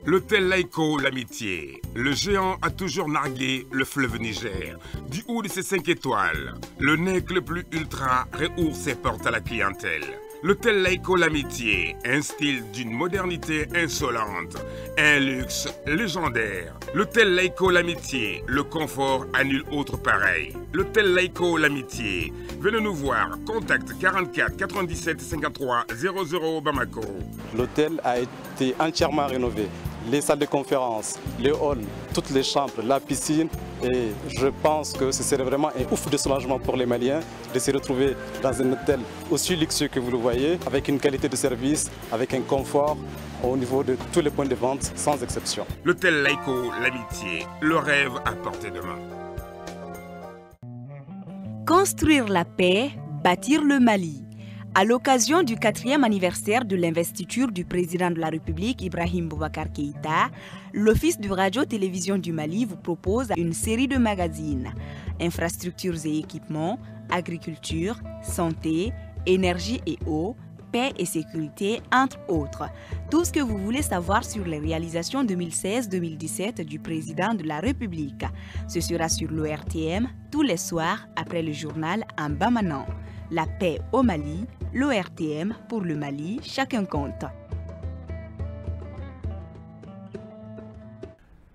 L'hôtel Laïko L'Amitié. Le géant a toujours nargué le fleuve Niger. Du haut de ses 5 étoiles, le nec le plus ultra réouvre ses portes à la clientèle. L'hôtel Laïko L'Amitié, un style d'une modernité insolente, un luxe légendaire. L'hôtel Laïko L'Amitié, le confort à nul autre pareil. L'hôtel Laïko L'Amitié, venez nous voir, contact 44 97 53 00 Bamako. L'hôtel a été entièrement rénové. Les salles de conférence, les halls, toutes les chambres, la piscine. Et je pense que ce serait vraiment un ouf de soulagement pour les Maliens de se retrouver dans un hôtel aussi luxueux que vous le voyez, avec une qualité de service, avec un confort au niveau de tous les points de vente, sans exception. L'hôtel Laïko L'Amitié, le rêve à portée de main. Construire la paix, bâtir le Mali. À l'occasion du 4e anniversaire de l'investiture du président de la République, Ibrahim Boubacar Keïta, l'Office de radio-télévision du Mali vous propose une série de magazines. Infrastructures et équipements, agriculture, santé, énergie et eau, paix et sécurité, entre autres. Tout ce que vous voulez savoir sur les réalisations 2016-2017 du président de la République. Ce sera sur l'ORTM tous les soirs après le journal en Bamanan. La paix au Mali, l'ORTM pour le Mali, chacun compte.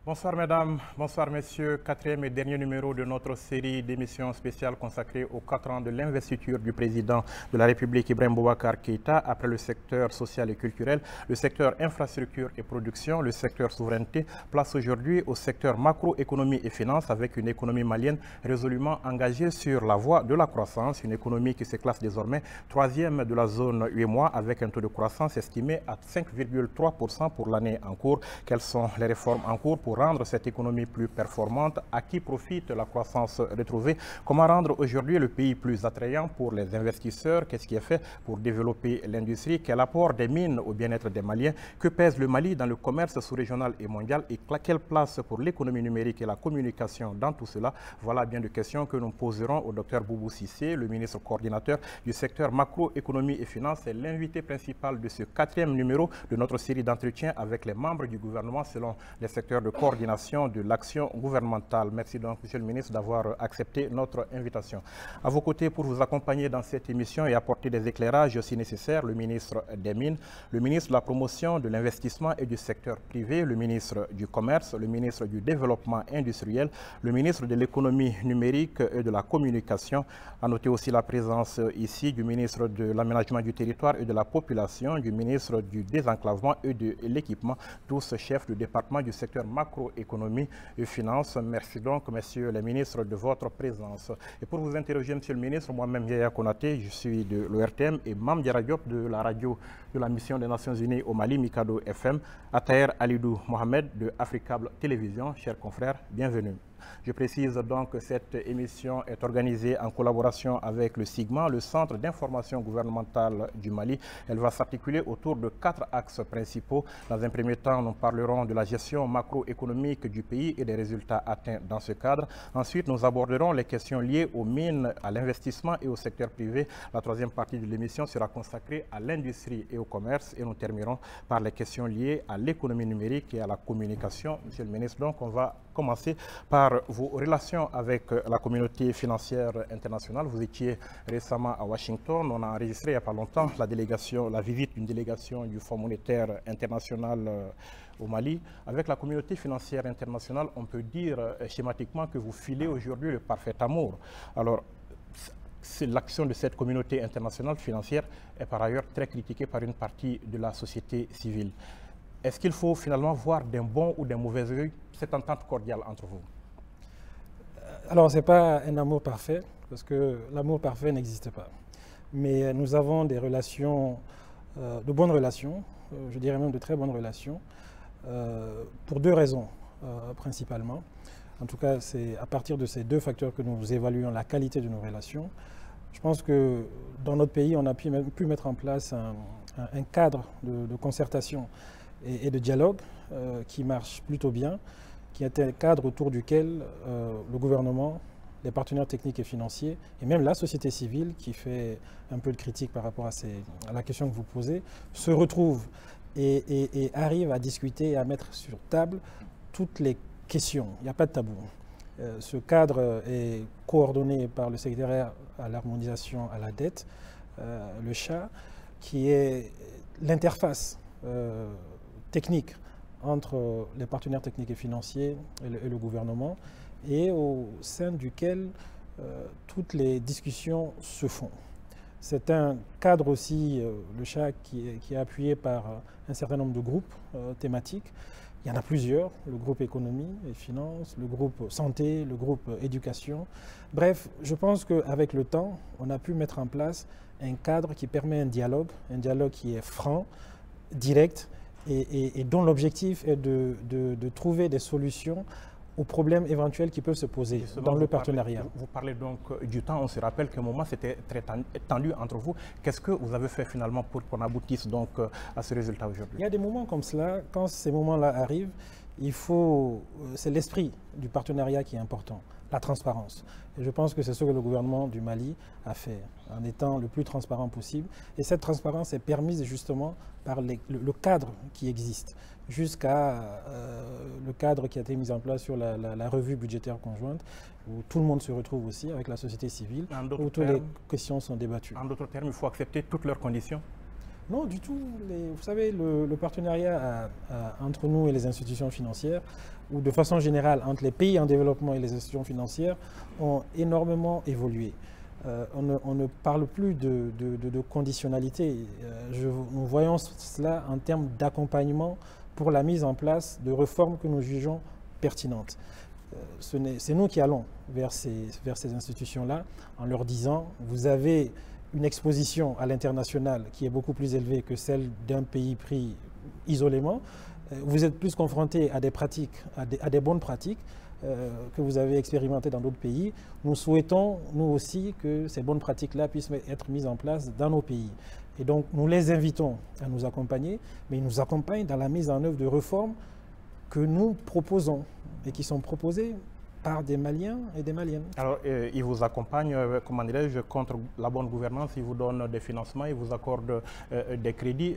Bonsoir mesdames, bonsoir messieurs. 4e et dernier numéro de notre série d'émissions spéciales consacrée aux 4 ans de l'investiture du président de la République Ibrahim Boubacar Keïta après le secteur social et culturel, le secteur infrastructure et production, le secteur souveraineté, place aujourd'hui au secteur macroéconomie et finances avec une économie malienne résolument engagée sur la voie de la croissance, une économie qui se classe désormais 3e de la zone 8 mois avec un taux de croissance estimé à 5,3% pour l'année en cours. Quelles sont les réformes en cours pour rendre cette économie plus performante? À qui profite la croissance retrouvée? Comment rendre aujourd'hui le pays plus attrayant pour les investisseurs? Qu'est-ce qui est fait pour développer l'industrie? Quel apport des mines au bien-être des Maliens? Que pèse le Mali dans le commerce sous-régional et mondial? Et quelle place pour l'économie numérique et la communication dans tout cela? Voilà bien de questions que nous poserons au Dr Boubou Cissé, le ministre coordinateur du secteur macroéconomie et finances. C'est l'invité principal de ce 4e numéro de notre série d'entretiens avec les membres du gouvernement selon les secteurs de coordination de l'action gouvernementale. Merci donc, Monsieur le ministre, d'avoir accepté notre invitation. À vos côtés, pour vous accompagner dans cette émission et apporter des éclairages si nécessaires, le ministre des Mines, le ministre de la Promotion, de l'Investissement et du secteur privé, le ministre du Commerce, le ministre du Développement industriel, le ministre de l'Économie numérique et de la Communication. À noter aussi la présence ici du ministre de l'Aménagement du territoire et de la population, du ministre du Désenclavement et de l'équipement, tous chefs du département du secteur macroéconomie et finances. Merci donc, messieurs les ministres, de votre présence. Et pour vous interroger, monsieur le ministre, moi-même, Yaya Konaté, je suis de l'ORTM et Mam Diarra Diop de la radio de la mission des Nations Unies au Mali, Mikado FM, Ataher Alidou Mohamed de Africable Télévision. Chers confrères, bienvenue. Je précise donc que cette émission est organisée en collaboration avec le SIGMA, le Centre d'information gouvernementale du Mali. Elle va s'articuler autour de 4 axes principaux. Dans un premier temps, nous parlerons de la gestion macroéconomique du pays et des résultats atteints dans ce cadre. Ensuite, nous aborderons les questions liées aux mines, à l'investissement et au secteur privé. La 3e partie de l'émission sera consacrée à l'industrie et au commerce. Et nous terminerons par les questions liées à l'économie numérique et à la communication. Monsieur le ministre, donc on va commencer par vos relations avec la communauté financière internationale. Vous étiez récemment à Washington. On a enregistré il n'y a pas longtemps la visite d'une délégation du Fonds monétaire international au Mali. Avec la communauté financière internationale, on peut dire schématiquement que vous filez aujourd'hui le parfait amour. Alors, l'action de cette communauté internationale financière est par ailleurs très critiquée par une partie de la société civile. Est-ce qu'il faut finalement voir d'un bon ou d'un mauvais œil cette entente cordiale entre vous? Alors, ce n'est pas un amour parfait, parce que l'amour parfait n'existe pas. Mais nous avons des relations, de bonnes relations, je dirais même de très bonnes relations, pour 2 raisons principalement. En tout cas, c'est à partir de ces 2 facteurs que nous évaluons la qualité de nos relations. Je pense que dans notre pays, on a pu mettre en place un cadre de concertation et de dialogue qui marche plutôt bien, qui est un cadre autour duquel le gouvernement, les partenaires techniques et financiers, et même la société civile qui fait un peu de critique par rapport à la question que vous posez, se retrouvent et arrive à discuter et à mettre sur table toutes les questions. Il n'y a pas de tabou. Ce cadre est coordonné par le secrétariat à l'harmonisation à la dette, le CHA, qui est l'interface technique entre les partenaires techniques et financiers et le gouvernement, et au sein duquel toutes les discussions se font. C'est un cadre aussi, le CHA, qui est appuyé par un certain nombre de groupes thématiques. Il y en a plusieurs, le groupe économie et finances, le groupe santé, le groupe éducation. Bref, je pense qu'avec le temps, on a pu mettre en place un cadre qui permet un dialogue qui est franc, direct, et dont l'objectif est de trouver des solutions aux problèmes éventuels qui peuvent se poser dans le partenariat. Vous parlez donc du temps. On se rappelle qu'à un moment, c'était très tendu entre vous. Qu'est-ce que vous avez fait finalement pour qu'on aboutisse donc à ce résultat aujourd'hui? Il y a des moments comme cela. Quand ces moments-là arrivent, c'est l'esprit du partenariat qui est important, la transparence. Et je pense que c'est ce que le gouvernement du Mali a fait, en étant le plus transparent possible. Et cette transparence est permise justement par le cadre qui existe, jusqu'à le cadre qui a été mis en place sur la revue budgétaire conjointe, où tout le monde se retrouve aussi avec la société civile, où toutes les questions sont débattues. En d'autres termes, il faut accepter toutes leurs conditions? Non, du tout. Vous savez, le partenariat entre nous et les institutions financières, ou de façon générale entre les pays en développement et les institutions financières, ont énormément évolué. On ne parle plus de conditionnalité. Nous voyons cela en termes d'accompagnement pour la mise en place de réformes que nous jugeons pertinentes. C'est nous qui allons vers ces institutions-là en leur disant, vous avez une exposition à l'international qui est beaucoup plus élevée que celle d'un pays pris isolément. Vous êtes plus confronté à des pratiques, à des bonnes pratiques que vous avez expérimentées dans d'autres pays. Nous souhaitons, nous aussi, que ces bonnes pratiques-là puissent être mises en place dans nos pays. Et donc, nous les invitons à nous accompagner, mais ils nous accompagnent dans la mise en œuvre de réformes que nous proposons et qui sont proposées par des Maliens et des Maliennes. Alors, ils vous accompagnent, comment dirais-je, contre la bonne gouvernance, ils vous donnent des financements, ils vous accordent des crédits.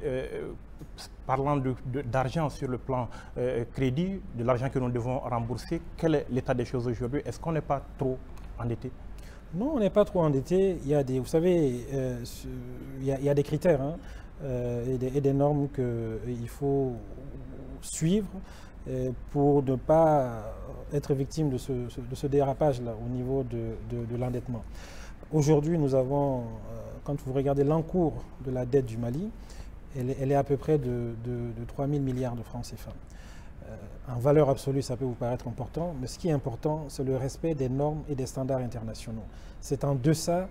Parlant d'argent sur le plan crédit, de l'argent que nous devons rembourser, quel est l'état des choses aujourd'hui? Est-ce qu'on n'est pas trop endetté? Non, on n'est pas trop endetté. Il y a vous savez, il y a des critères et des normes qu'il faut suivre pour ne pas être victime de ce dérapage-là au niveau de l'endettement. Aujourd'hui, nous avons, quand vous regardez l'encours de la dette du Mali, elle est à peu près de 3 000 milliards de francs CFA. En valeur absolue, ça peut vous paraître important, mais ce qui est important, c'est le respect des normes et des standards internationaux. C'est en deçà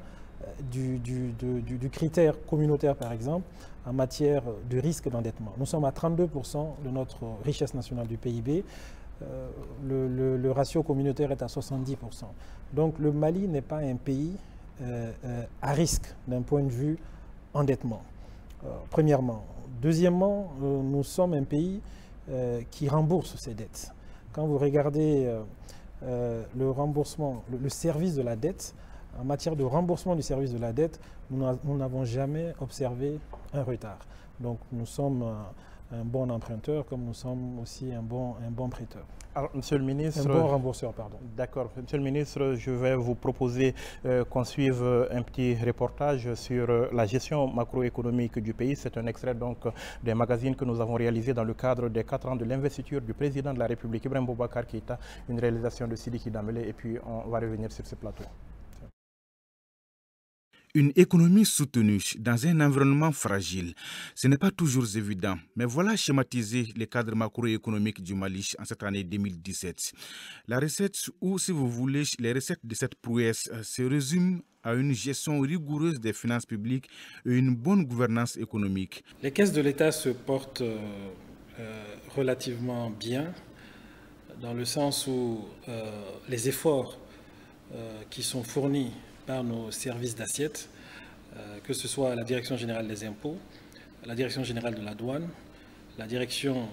du critère communautaire, par exemple, en matière de risque d'endettement. Nous sommes à 32% de notre richesse nationale du PIB. Le ratio communautaire est à 70%. Donc le Mali n'est pas un pays à risque d'un point de vue endettement, premièrement. Deuxièmement, nous sommes un pays qui rembourse ses dettes. Quand vous regardez le remboursement, le service de la dette, en matière de remboursement du service de la dette, nous n'avons jamais observé un retard. Donc nous sommes un bon emprunteur comme nous sommes aussi un bon prêteur. Alors, Monsieur le ministre... Un bon rembourseur, pardon. D'accord. Monsieur le ministre, je vais vous proposer qu'on suive un petit reportage sur la gestion macroéconomique du pays. C'est un extrait donc des magazines que nous avons réalisé dans le cadre des 4 ans de l'investiture du président de la République, Ibrahim Boubacar Keïta, une réalisation de Sidiki Dambélé, et puis on va revenir sur ce plateau. Une économie soutenue dans un environnement fragile, ce n'est pas toujours évident, mais voilà schématiser les cadres macroéconomiques du Mali en cette année 2017. La recette, ou si vous voulez, les recettes de cette prouesse se résument à une gestion rigoureuse des finances publiques et une bonne gouvernance économique. Les caisses de l'État se portent relativement bien, dans le sens où les efforts qui sont fournis par nos services d'assiette, que ce soit la Direction générale des impôts, la Direction générale de la douane, la Direction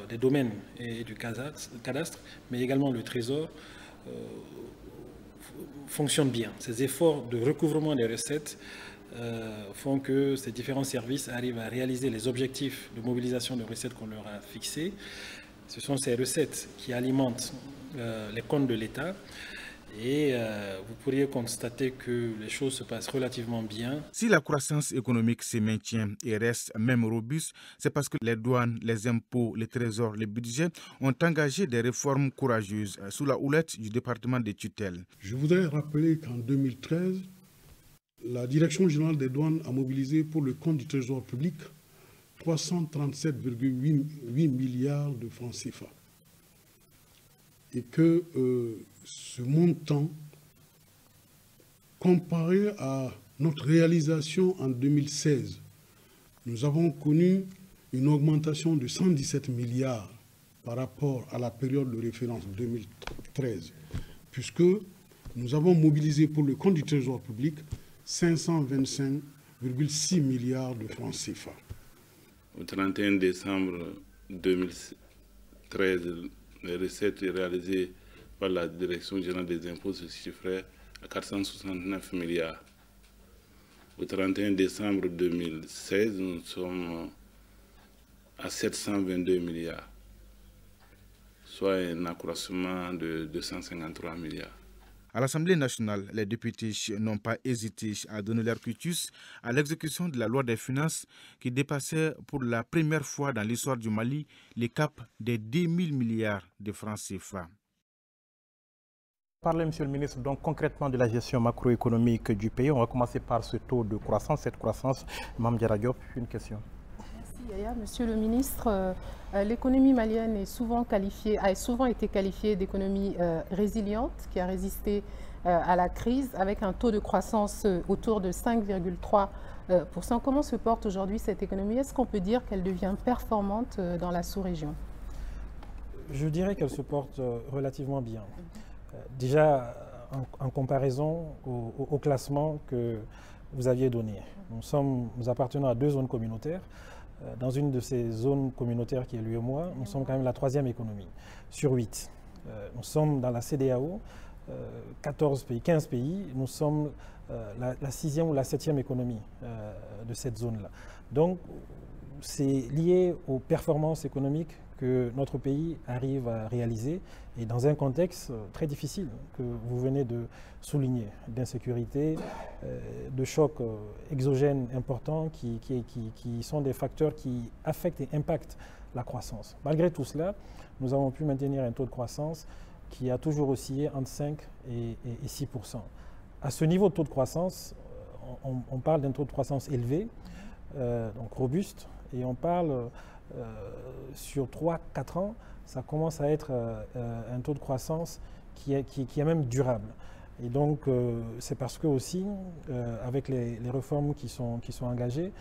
des domaines et du cadastre, mais également le Trésor, fonctionnent bien. Ces efforts de recouvrement des recettes font que ces différents services arrivent à réaliser les objectifs de mobilisation de recettes qu'on leur a fixés. Ce sont ces recettes qui alimentent les comptes de l'État. Et vous pourriez constater que les choses se passent relativement bien. Si la croissance économique se maintient et reste même robuste, c'est parce que les douanes, les impôts, les trésors, les budgets ont engagé des réformes courageuses sous la houlette du département des tutelles. Je voudrais rappeler qu'en 2013, la Direction générale des douanes a mobilisé pour le compte du Trésor public 337,8 milliards de francs CFA. Et que ce montant, comparé à notre réalisation en 2016, nous avons connu une augmentation de 117 milliards par rapport à la période de référence 2013, puisque nous avons mobilisé pour le compte du Trésor public 525,6 milliards de francs CFA. Au 31 décembre 2013, les recettes réalisées par la Direction générale des impôts se chiffraient à 469 milliards. Au 31 décembre 2016, nous sommes à 722 milliards, soit un accroissement de 253 milliards. À l'Assemblée nationale, les députés n'ont pas hésité à donner leur quitus à l'exécution de la loi des finances qui dépassait pour la première fois dans l'histoire du Mali le cap des 10 000 milliards de francs CFA. Parlez, Monsieur le ministre, donc concrètement de la gestion macroéconomique du pays. On va commencer par ce taux de croissance, cette croissance. Mme Diarra Diop, une question. Merci Yaya. Monsieur le ministre, l'économie malienne a souvent été qualifiée d'économie résiliente qui a résisté à la crise avec un taux de croissance autour de 5,3%. Comment se porte aujourd'hui cette économie? Est-ce qu'on peut dire qu'elle devient performante dans la sous-région? Je dirais qu'elle se porte relativement bien. Déjà, en comparaison au classement que vous aviez donné, nous appartenons à 2 zones communautaires. Dans une de ces zones communautaires qui est l'UEMOA, nous sommes quand même la 3e économie sur 8. Nous sommes dans la CEDEAO, 15 pays, nous sommes la 6e ou la 7e économie de cette zone-là. Donc, c'est lié aux performances économiques que notre pays arrive à réaliser et dans un contexte très difficile que vous venez de souligner, d'insécurité, de chocs exogènes importants qui sont des facteurs qui affectent et impactent la croissance. Malgré tout cela, nous avons pu maintenir un taux de croissance qui a toujours oscillé entre 5 et 6%. À ce niveau de taux de croissance, on parle d'un taux de croissance élevé, donc robuste, et on parle sur 3-4 ans, ça commence à être un taux de croissance qui est même durable. Et donc, c'est parce que aussi, avec les réformes qui sont engagées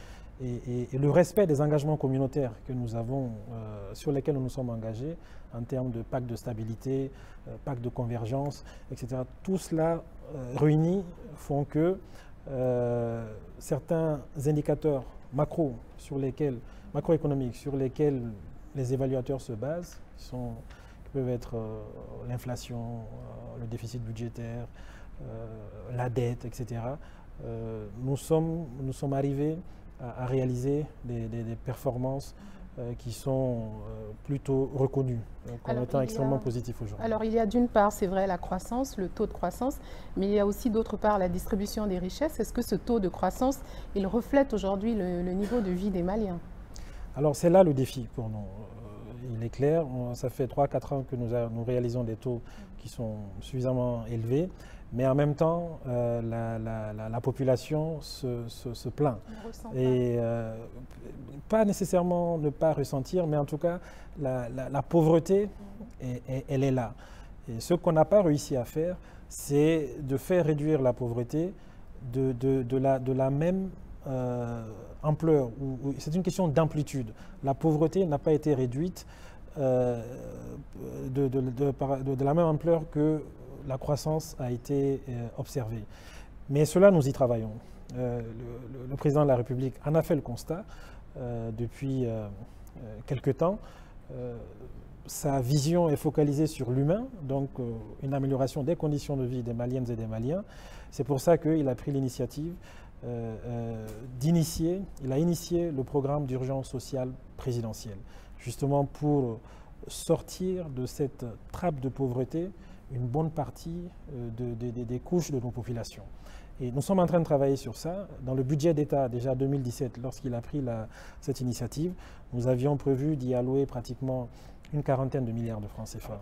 et le respect des engagements communautaires que nous avons, sur lesquels nous nous sommes engagés, en termes de pacte de stabilité, pacte de convergence, etc., tout cela réunis font que certains indicateurs macroéconomiques sur lesquels les évaluateurs se basent, qui peuvent être l'inflation, le déficit budgétaire, la dette, etc. Nous sommes arrivés à réaliser des performances qui sont plutôt reconnues comme étant extrêmement positifs aujourd'hui. Alors il y a d'une part, c'est vrai, la croissance, le taux de croissance, mais il y a aussi d'autre part la distribution des richesses. Est-ce que ce taux de croissance, il reflète aujourd'hui le niveau de vie des Maliens? Alors c'est là le défi pour nous. Il est clair, ça fait 3-4 ans que nous réalisons des taux qui sont suffisamment élevés, mais en même temps, la population se plaint. Et pas nécessairement ne pas ressentir, mais en tout cas, la pauvreté, elle est là. Et ce qu'on n'a pas réussi à faire, c'est de faire réduire la pauvreté de la même ampleur. C'est une question d'amplitude. La pauvreté n'a pas été réduite de la même ampleur que la croissance a été observée. Mais cela, nous y travaillons. Le président de la République en a fait le constat depuis quelque temps. Sa vision est focalisée sur l'humain, donc une amélioration des conditions de vie des Maliennes et des Maliens. C'est pour ça qu'il a pris l'initiative d'initier, il a initié le programme d'urgence sociale présidentielle, justement pour sortir de cette trappe de pauvreté une bonne partie des couches de nos populations. Et nous sommes en train de travailler sur ça. Dans le budget d'État, déjà 2017, lorsqu'il a pris cette initiative, nous avions prévu d'y allouer pratiquement une quarantaine de milliards de francs CFA.